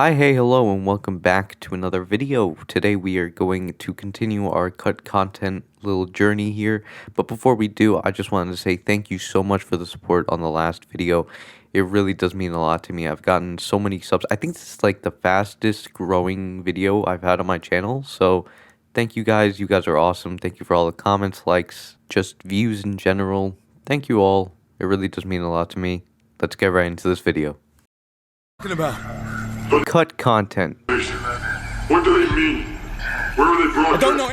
Hi, hey, hello, and welcome back to another video. Today we are going to continue our cut content little journey here. But before we do, I just wanted to say thank you so much for the support on the last video. It really does mean a lot to me. I've gotten so many subs. I think this is like the fastest growing video I've had on my channel. So thank you guys. You guys are awesome. Thank you for all the comments, likes, just views in general. Thank you all. It really does mean a lot to me. Let's get right into this video. Cut content. What do they mean? Where are they broadcast? I don't know.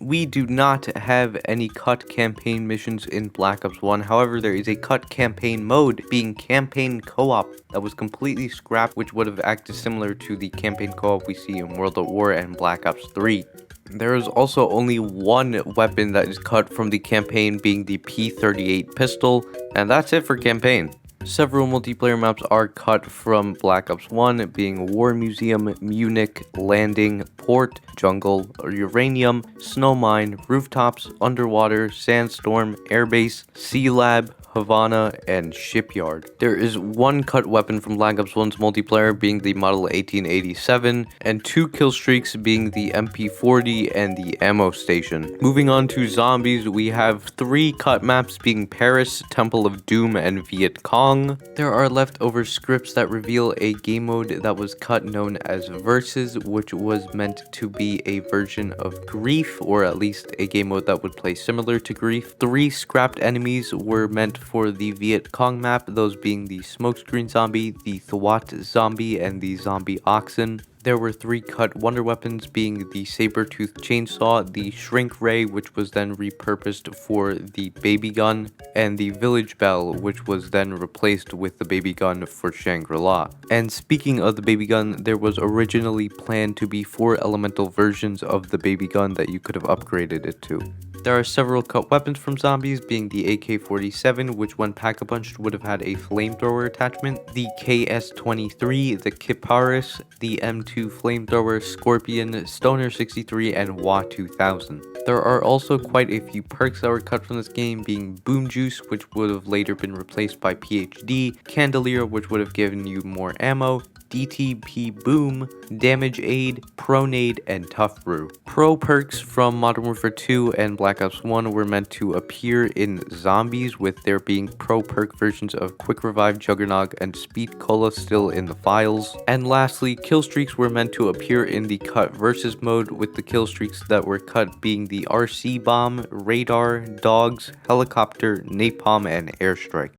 We do not have any cut campaign missions in Black Ops 1. However, there is a cut campaign mode, being campaign co-op, that was completely scrapped, which would have acted similar to the campaign co-op we see in World at War and Black Ops 3. There is also only one weapon that is cut from the campaign, being the P38 pistol, and that's it for campaign. Several multiplayer maps are cut from Black Ops 1, being War Museum, Munich, Landing, Port, Jungle, Uranium, Snow Mine, Rooftops, Underwater, Sandstorm, Airbase, Sea Lab, Havana, and Shipyard. There is one cut weapon from Black Ops 1's multiplayer, being the Model 1887, and two kill streaks, being the MP40 and the Ammo Station. Moving on to zombies, we have three cut maps, being Paris, Temple of Doom, and Viet Cong. There are leftover scripts that reveal a game mode that was cut known as Versus, which was meant to be a version of Grief, or at least a game mode that would play similar to Grief. Three scrapped enemies were meant for the Viet Cong map, those being the smokescreen zombie, the Thwat zombie, and the zombie oxen. There were three cut wonder weapons, being the saber-tooth chainsaw, the shrink ray, which was then repurposed for the baby gun, and the village bell, which was then replaced with the baby gun for Shangri-La. And speaking of the baby gun, there was originally planned to be 4 elemental versions of the baby gun that you could have upgraded it to. There are several cut weapons from zombies, being the AK-47, which when pack-a-punched would have had a flamethrower attachment, the KS-23, the Kiparis, the M2 flamethrower, Scorpion, Stoner 63, and WA 2000. There are also quite a few perks that were cut from this game, being Boom Juice, which would have later been replaced by PhD, Candelier, which would have given you more ammo, DTP Boom, Damage Aid, Pronade, and Tough Brew. Pro perks from Modern Warfare 2 and Black Ops 1 were meant to appear in zombies, with there being pro perk versions of Quick Revive, Juggernog, and Speed Cola still in the files. And lastly, kill streaks were meant to appear in the cut versus mode, with the kill streaks that were cut being the RC bomb, radar, dogs, helicopter, napalm, and airstrike.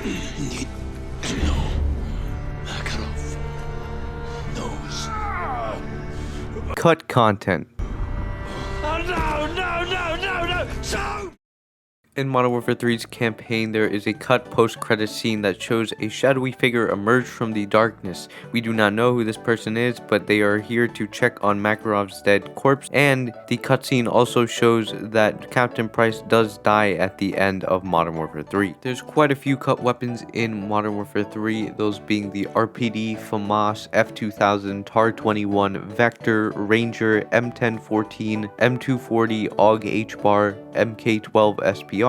Need to know. Makarov knows. Cut content. Oh no! So! In Modern Warfare 3's campaign, there is a cut post-credit scene that shows a shadowy figure emerge from the darkness. We do not know who this person is, but they are here to check on Makarov's dead corpse, and the cutscene also shows that Captain Price does die at the end of Modern Warfare 3. There's quite a few cut weapons in Modern Warfare 3, those being the RPD, FAMAS, F2000, TAR-21, Vector, Ranger, M1014, M240, AUG H-Bar, MK12 SPR,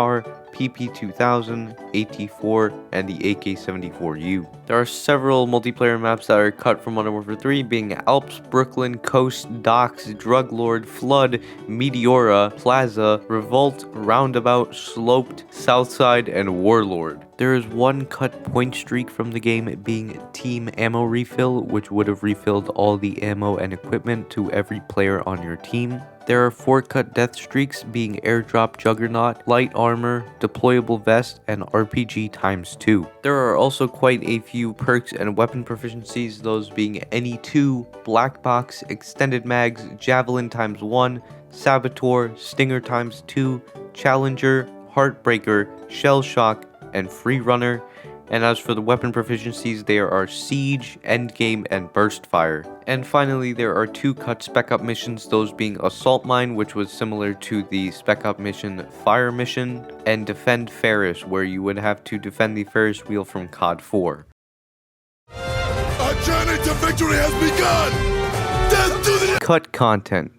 PP2000, AT4, and the AK-74U. There are several multiplayer maps that are cut from Modern Warfare 3, being Alps, Brooklyn, Coast, Docks, Drug Lord, Flood, Meteora, Plaza, Revolt, Roundabout, Sloped, Southside, and Warlord. There is one cut point streak from the game, being Team Ammo Refill, which would have refilled all the ammo and equipment to every player on your team. There are 4 cut death streaks, being Airdrop Juggernaut, Light Armor, Deployable Vest, and RPG ×2. There are also quite a few perks and weapon proficiencies, those being NE2, Black Box, Extended Mags, Javelin ×1, Saboteur, Stinger ×2, Challenger, Heartbreaker, Shell Shock, and Free Runner. And as for the weapon proficiencies, there are Siege, Endgame, and Burst Fire. And finally, there are 2 cut Spec Up missions, those being Assault Mine, which was similar to the Spec Up mission Fire mission, and Defend Ferris, where you would have to defend the Ferris wheel from COD 4. Our journey to victory has begun! Death to the... Cut content.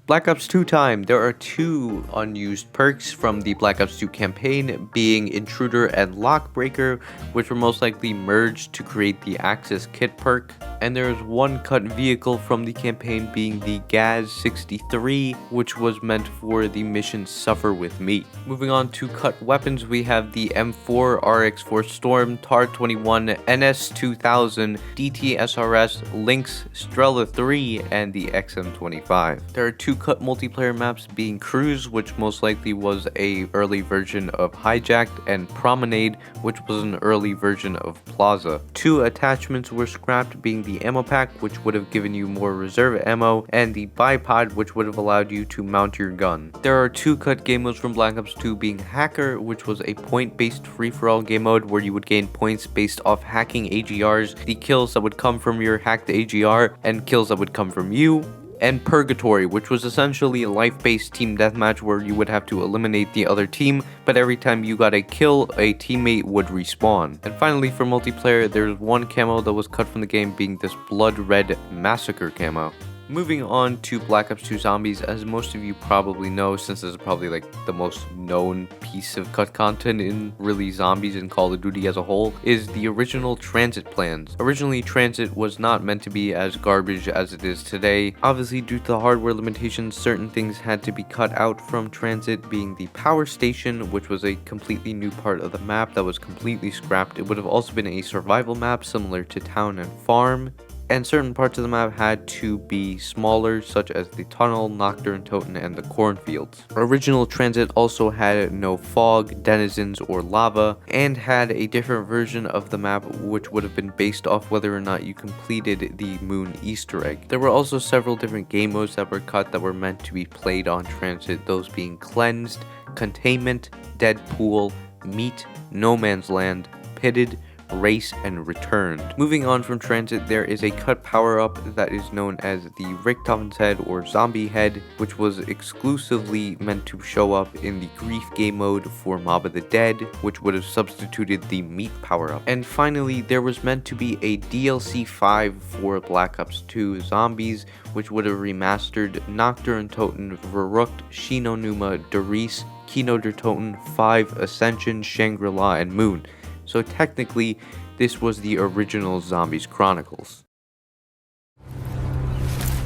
Black Ops 2 time. There are 2 unused perks from the Black Ops 2 campaign, being Intruder and Lockbreaker, which were most likely merged to create the Access Kit perk. And there is 1 cut vehicle from the campaign, being the GAZ-63, which was meant for the mission Suffer With Me. Moving on to cut weapons, we have the M4, RX-4 Storm, TAR-21, NS-2000, DT-SRS, Lynx, Strela 3, and the XM25. There are 2 cut multiplayer maps, being Cruise, which most likely was a early version of Hijacked, and Promenade, which was an early version of Plaza. 2 attachments were scrapped, being the ammo pack, which would have given you more reserve ammo, and the bipod, which would have allowed you to mount your gun. There are 2 cut game modes from Black Ops 2, being Hacker, which was a point-based free-for-all game mode where you would gain points based off hacking AGRs, the kills that would come from your hacked AGR, and kills that would come from you. And Purgatory, which was essentially a life-based team deathmatch where you would have to eliminate the other team, but every time you got a kill, a teammate would respawn. And finally, for multiplayer, there's 1 camo that was cut from the game, being this blood red massacre camo. Moving on to Black Ops 2 Zombies, as most of you probably know, since this is probably like the most known piece of cut content in really zombies and Call of Duty as a whole, is the original transit plans. Originally, transit was not meant to be as garbage as it is today. Obviously, due to the hardware limitations, certain things had to be cut out from transit, being the power station, which was a completely new part of the map that was completely scrapped. It would have also been a survival map similar to Town and Farm. And certain parts of the map had to be smaller, such as the tunnel, Nocturne Toten, and the cornfields. Original Transit also had no fog, denizens, or lava, and had a different version of the map which would have been based off whether or not you completed the moon Easter egg. There were also several different game modes that were cut that were meant to be played on Transit, those being Cleansed, Containment, Deadpool, Meat, No Man's Land, Pitted, Race, and Returned. Moving on from Transit, there is a cut power-up that is known as the Richthofen's Head or Zombie Head, which was exclusively meant to show up in the Grief game mode for Mob of the Dead, which would have substituted the Meat power-up. And finally, there was meant to be a DLC 5 for Black Ops 2 Zombies, which would have remastered Nocturne Toten, Verrucht, Shinonuma, Doris, Kino der Toten, 5, Ascension, Shangri-La, and Moon. So technically, this was the original Zombies Chronicles.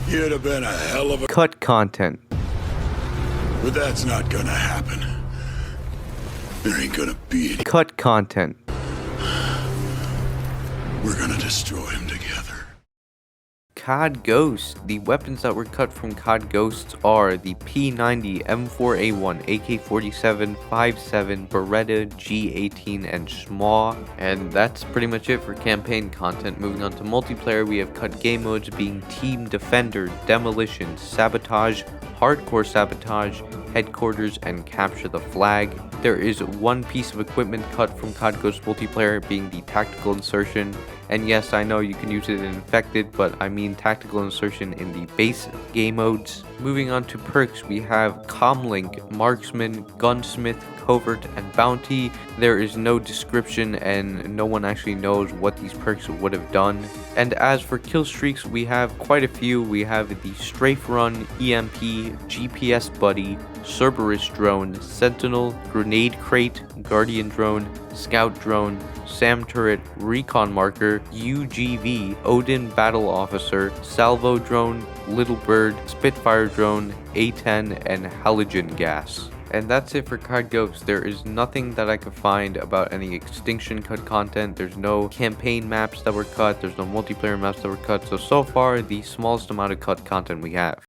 You'd have been a hell of a cut content. But that's not gonna happen. There ain't gonna be any. Cut content. We're gonna destroy him together. COD Ghost. The weapons that were cut from COD Ghosts are the P90, M4A1, AK-47, 5.7, Beretta, G18, and SMAW. And that's pretty much it for campaign content. Moving on to multiplayer, we have cut game modes being Team Defender, Demolition, Sabotage, Hardcore Sabotage, Headquarters, and Capture the Flag. There is 1 piece of equipment cut from COD Ghost multiplayer, being the Tactical Insertion. And yes, I know you can use it in Infected, but I mean tactical insertion in the base game modes. Moving on to perks, we have Comlink, Marksman, Gunsmith, Covert, and Bounty. There is no description and no one actually knows what these perks would have done. And as for kill streaks, we have quite a few. We have the Strafe Run, EMP, GPS Buddy, Cerberus Drone, Sentinel, Grenade Crate, Guardian Drone, Scout Drone, SAM Turret, Recon Marker, UGV, Odin Battle Officer, Salvo Drone, Little Bird, Spitfire Drone, A10, and Halogen Gas. And that's it for COD Ghosts. There is nothing that I could find about any extinction cut content. There's no campaign maps that were cut. There's no multiplayer maps that were cut. So far, the smallest amount of cut content we have.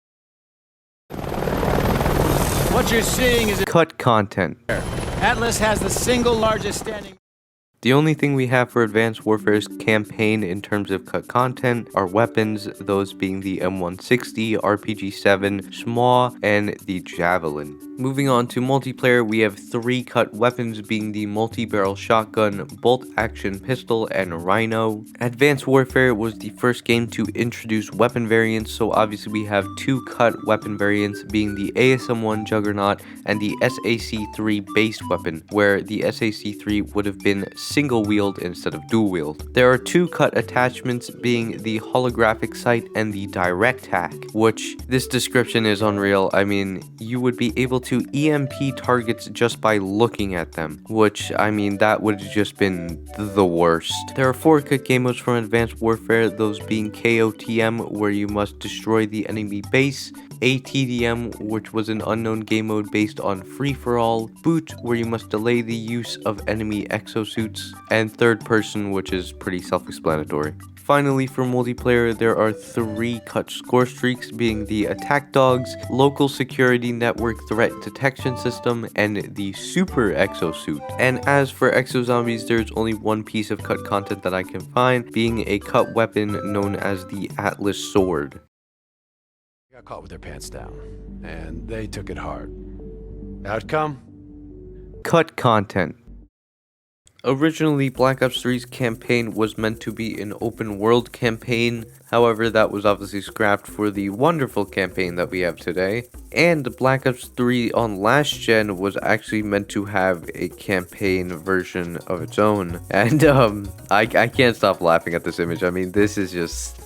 What you're seeing is cut content. Atlas has the single largest standing. The only thing we have for Advanced Warfare's campaign in terms of cut content are weapons, those being the M160, RPG-7, SMAW, and the Javelin. Moving on to multiplayer, we have 3 cut weapons being the multi-barrel shotgun, bolt-action pistol, and rhino. Advanced Warfare was the first game to introduce weapon variants, so obviously we have 2 cut weapon variants being the ASM-1 Juggernaut and the SAC-3 base weapon, where the SAC-3 would have been single-wield instead of dual-wield. There are 2 cut attachments being the holographic sight and the direct hack, which this description is unreal. I mean, you would be able to EMP targets just by looking at them, which, I mean, that would have just been the worst. There are 4 cut game modes from Advanced Warfare, those being KOTM, where you must destroy the enemy base, ATDM, which was an unknown game mode based on free-for-all, Boot, where you must delay the use of enemy exosuits, and Third Person, which is pretty self-explanatory. Finally, for multiplayer, there are 3 cut score streaks being the Attack Dogs, Local Security Network Threat Detection System, and the Super Exosuit. And as for Exo Zombies, there's only 1 piece of cut content that I can find, being a cut weapon known as the Atlas Sword. Got caught with their pants down, and they took it hard. Outcome? Cut content. Originally, Black Ops 3's campaign was meant to be an open world campaign, however that was obviously scrapped for the wonderful campaign that we have today. And Black Ops 3 on last gen was actually meant to have a campaign version of its own. And I can't stop laughing at this image. I mean, this is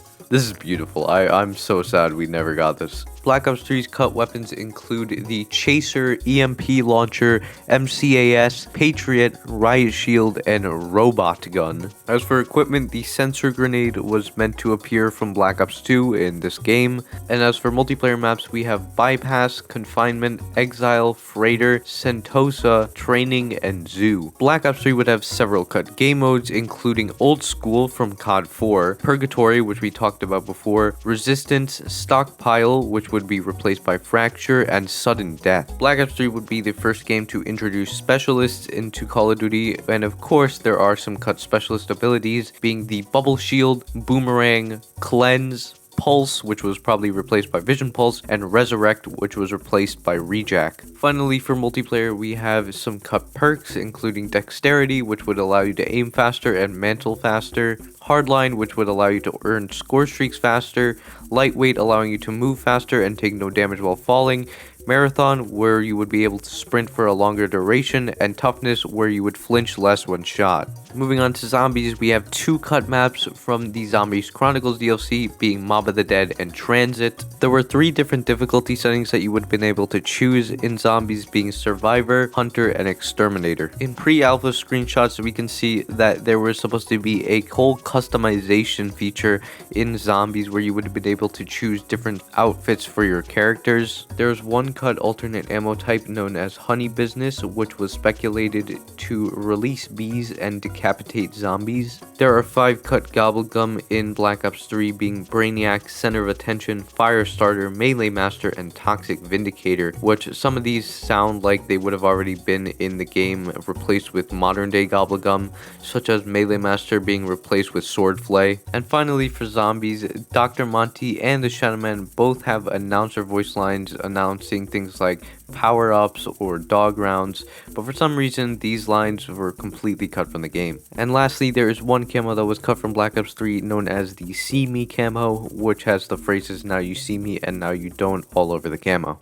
beautiful. I'm so sad we never got this. Black Ops 3's cut weapons include the Chaser, EMP Launcher, MCAS, Patriot, Riot Shield, and Robot Gun. As for equipment, the Sensor Grenade was meant to appear from Black Ops 2 in this game. And as for multiplayer maps, we have Bypass, Confinement, Exile, Freighter, Sentosa, Training, and Zoo. Black Ops 3 would have several cut game modes, including Old School from COD 4, Purgatory, which we talked about before, Resistance, Stockpile, which would be replaced by Fracture, and Sudden Death. Black Ops 3 would be the first game to introduce specialists into Call of Duty, and of course there are some cut specialist abilities, being the Bubble Shield, Boomerang, Cleanse, Pulse, which was probably replaced by Vision Pulse, and Resurrect, which was replaced by Rejack. Finally, for multiplayer, we have some cut perks, including Dexterity, which would allow you to aim faster and mantle faster, Hardline, which would allow you to earn score streaks faster, Lightweight, allowing you to move faster and take no damage while falling, Marathon, where you would be able to sprint for a longer duration, and Toughness, where you would flinch less when shot. Moving on to Zombies, we have 2 cut maps from the Zombies Chronicles DLC, being Mob of the Dead and Transit. There were 3 different difficulty settings that you would have been able to choose in Zombies, being Survivor, Hunter, and Exterminator. In pre-alpha screenshots, we can see that there was supposed to be a whole customization feature in Zombies where you would have been able to choose different outfits for your characters. There's 1 cut alternate ammo type known as Honey Business, which was speculated to release bees and decapitate zombies. There are 5 cut Gobblegum in Black Ops 3, being Brainiac, Center of Attention, Firestarter, Melee Master, and Toxic Vindicator, which some of these sound like they would have already been in the game, replaced with modern day Gobblegum, such as Melee Master being replaced with Swordflay. And finally, for Zombies, Dr. Monty and the Shadowman both have announcer voice lines announcing things like power-ups or dog rounds, but for some reason these lines were completely cut from the game. And lastly, there is 1 camo that was cut from Black Ops 3 known as the See Me camo, which has the phrases "now you see me" and "now you don't" all over the camo.